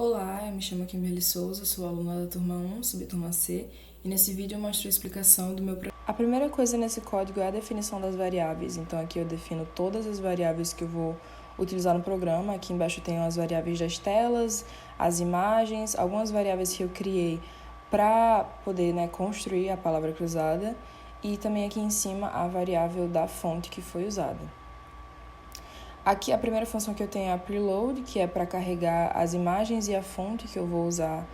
Olá, eu me chamo Kimberly Souza, sou aluna da turma 1, subturma C, e nesse vídeo eu mostro a explicação do meu programa. A primeira coisa nesse código é a definição das variáveis, então aqui eu defino todas as variáveis que eu vou utilizar no programa. Aqui embaixo eu tenho as variáveis das telas, as imagens, algumas variáveis que eu criei para poder construir a palavra cruzada, e também aqui em cima a variável da fonte que foi usada. Aqui a primeira função que eu tenho é a preload, que é para carregar as imagens e a fonte que eu vou usar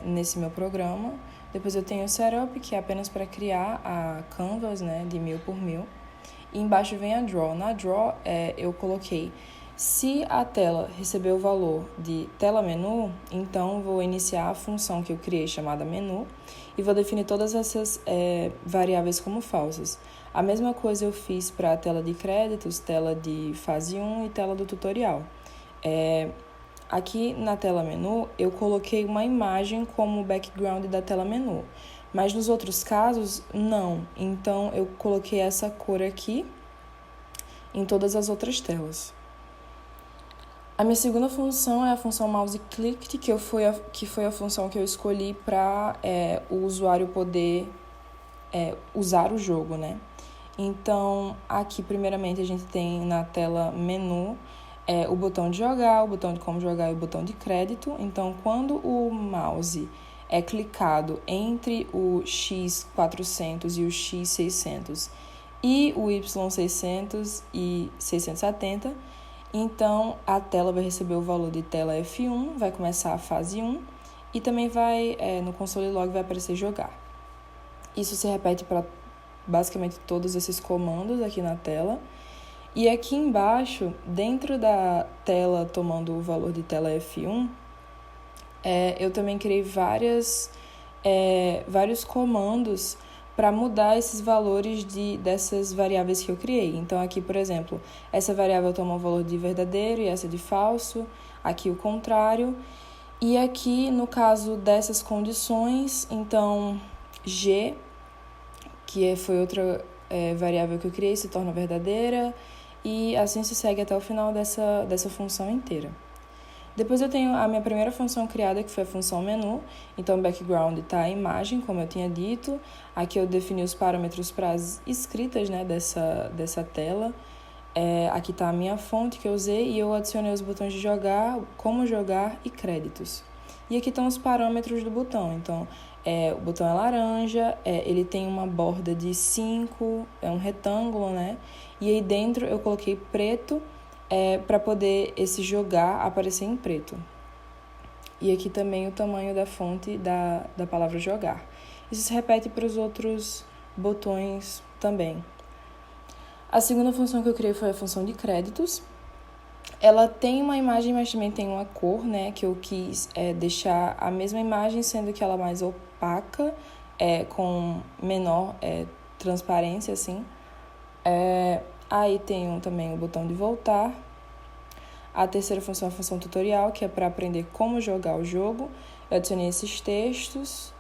nesse meu programa. Depois eu tenho o setup, que é apenas para criar a canvas de 1000 por 1000. E embaixo vem a draw. Na draw eu coloquei, se a tela receber o valor de tela menu, então vou iniciar a função que eu criei chamada menu e vou definir todas essas variáveis como falsas. A mesma coisa eu fiz para a tela de créditos, tela de fase 1 e tela do tutorial. Aqui na tela menu eu coloquei uma imagem como background da tela menu, mas nos outros casos não. Então eu coloquei essa cor aqui em todas as outras telas. A minha segunda função é a função mouse clicked, que foi a função que eu escolhi para o usuário poder usar o jogo, Então, aqui primeiramente a gente tem na tela menu o botão de jogar, o botão de como jogar e o botão de crédito. Então, quando o mouse é clicado entre o X400 e o X600 e o Y600 e 670, então a tela vai receber o valor de tela F1, vai começar a fase 1 e também vai, no console log vai aparecer jogar. Isso se repete para basicamente todos esses comandos aqui na tela. E aqui embaixo, dentro da tela tomando o valor de tela F1, eu também criei vários comandos para mudar esses valores dessas variáveis que eu criei. Então aqui, por exemplo, essa variável toma o valor de verdadeiro e essa de falso, aqui o contrário. E aqui, no caso dessas condições, então G, que foi outra variável que eu criei, se torna verdadeira, e assim se segue até o final dessa função inteira. Depois eu tenho a minha primeira função criada, que foi a função menu. Então, o background está a imagem, como eu tinha dito. Aqui eu defini os parâmetros para as escritas dessa tela. Aqui está a minha fonte que eu usei e eu adicionei os botões de jogar, como jogar e créditos. E aqui estão os parâmetros do botão. Então, o botão é laranja, ele tem uma borda de 5, é um retângulo, E aí dentro eu coloquei preto, para poder esse jogar aparecer em preto. E aqui também o tamanho da fonte da palavra jogar. Isso se repete para os outros botões também. A segunda função que eu criei foi a função de créditos. Ela tem uma imagem, mas também tem uma cor, que eu quis deixar a mesma imagem, sendo que ela é mais opaca, com menor transparência, assim. Aí tem também o botão de voltar. A terceira função é a função tutorial, que é para aprender como jogar o jogo. Eu adicionei esses textos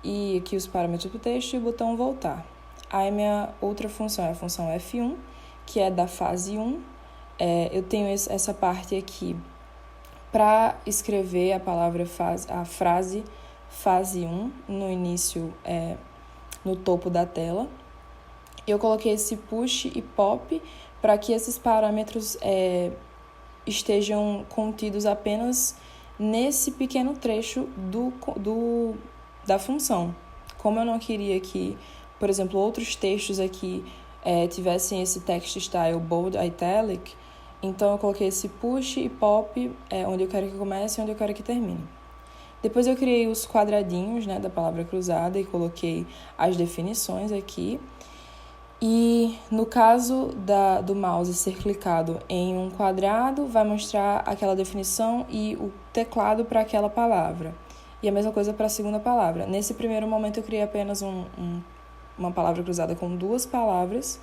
e aqui os parâmetros do texto e o botão voltar. Aí minha outra função é a função F1, que é da fase 1. Eu tenho essa parte aqui para escrever a palavra a frase fase 1 no início, no topo da tela. Eu coloquei esse push e pop para que esses parâmetros estejam contidos apenas nesse pequeno trecho da função. Como eu não queria que, por exemplo, outros textos aqui tivessem esse text style bold italic, então eu coloquei esse push e pop onde eu quero que comece e onde eu quero que termine. Depois eu criei os quadradinhos da palavra cruzada e coloquei as definições aqui. E no caso do mouse ser clicado em um quadrado, vai mostrar aquela definição e o teclado para aquela palavra. E a mesma coisa para a segunda palavra. Nesse primeiro momento eu criei apenas uma palavra cruzada com duas palavras.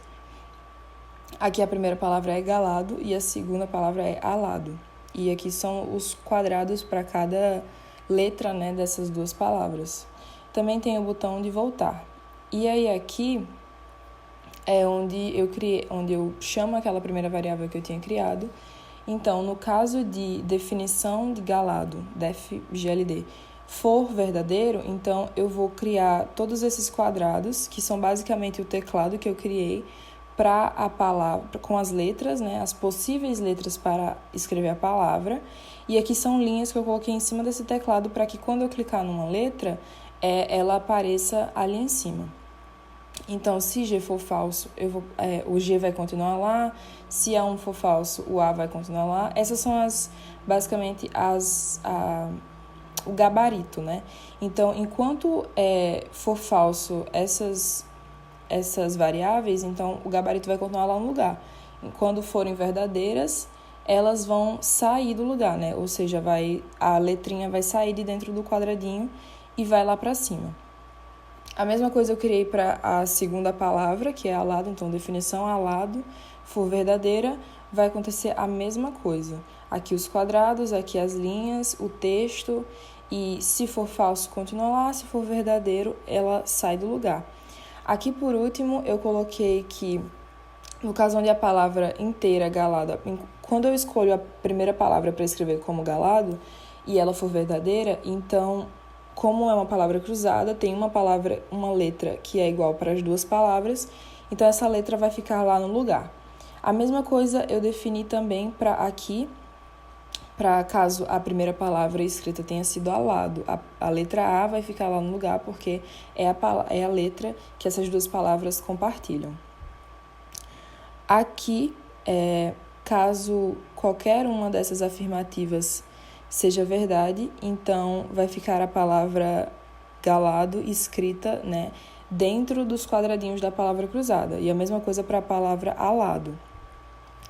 Aqui a primeira palavra é galado e a segunda palavra é alado. E aqui são os quadrados para cada letra dessas duas palavras. Também tem o botão de voltar. E aí aqui é onde eu chamo aquela primeira variável que eu tinha criado Então, no caso de definição de galado, def-GLD, for verdadeiro, então eu vou criar todos esses quadrados, que são basicamente o teclado que eu criei para a palavra, com as letras, né, as possíveis letras para escrever a palavra. E aqui são linhas que eu coloquei em cima desse teclado para que quando eu clicar numa letra, ela apareça ali em cima. Então, se G for falso, o G vai continuar lá. Se A1 for falso, o A vai continuar lá. Essas são basicamente o gabarito, né? Então, enquanto for falso essas variáveis, então o gabarito vai continuar lá no lugar. E quando forem verdadeiras, elas vão sair do lugar, né? Ou seja, a letrinha vai sair de dentro do quadradinho e vai lá para cima. A mesma coisa eu criei para a segunda palavra, que é alado, então definição alado, for verdadeira, vai acontecer a mesma coisa. Aqui os quadrados, aqui as linhas, o texto, e se for falso, continua lá, se for verdadeiro, ela sai do lugar. Aqui, por último, eu coloquei que, no caso onde a palavra inteira, galado, quando eu escolho a primeira palavra para escrever como galado, e ela for verdadeira, então, como é uma palavra cruzada, tem uma letra que é igual para as duas palavras, então essa letra vai ficar lá no lugar. A mesma coisa eu defini também para aqui, para caso a primeira palavra escrita tenha sido alado. A letra A vai ficar lá no lugar porque é a letra que essas duas palavras compartilham. Aqui, caso qualquer uma dessas afirmativas seja verdade, então vai ficar a palavra galado escrita, né, dentro dos quadradinhos da palavra cruzada. E a mesma coisa para a palavra alado.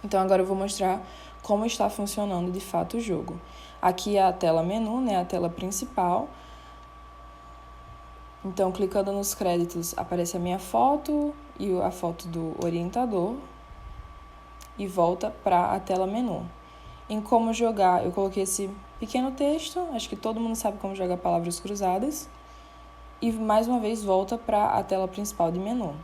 Então, agora eu vou mostrar como está funcionando de fato o jogo. Aqui é a tela menu, né, a tela principal. Então, clicando nos créditos, aparece a minha foto e a foto do orientador e volta para a tela menu. Em como jogar, eu coloquei esse pequeno texto, acho que todo mundo sabe como jogar palavras cruzadas, e mais uma vez volta para a tela principal de menu.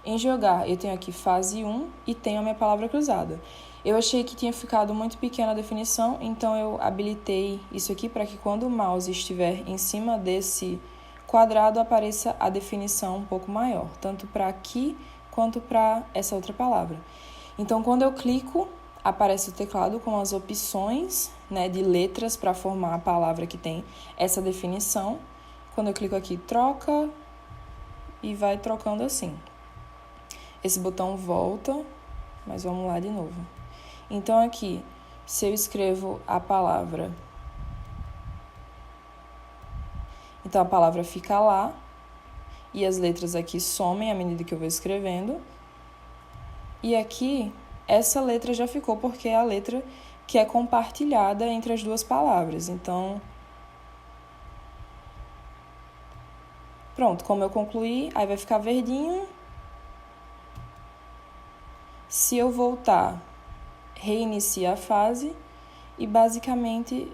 Em jogar, eu tenho aqui fase 1 e tenho a minha palavra cruzada. Eu achei que tinha ficado muito pequena a definição, então eu habilitei isso aqui para que quando o mouse estiver em cima desse quadrado apareça a definição um pouco maior, tanto para aqui quanto para essa outra palavra. Então, quando eu clico, aparece o teclado com as opções, né, de letras para formar a palavra que tem essa definição. Quando eu clico aqui, troca e vai trocando assim. Esse botão volta, mas vamos lá de novo. Então, aqui, se eu escrevo a palavra, então a palavra fica lá e as letras aqui somem à medida que eu vou escrevendo. E aqui, essa letra já ficou porque é a letra que é compartilhada entre as duas palavras. Então, pronto, como eu concluí, aí vai ficar verdinho. Se eu voltar, reinicia a fase e basicamente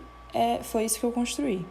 foi isso que eu construí.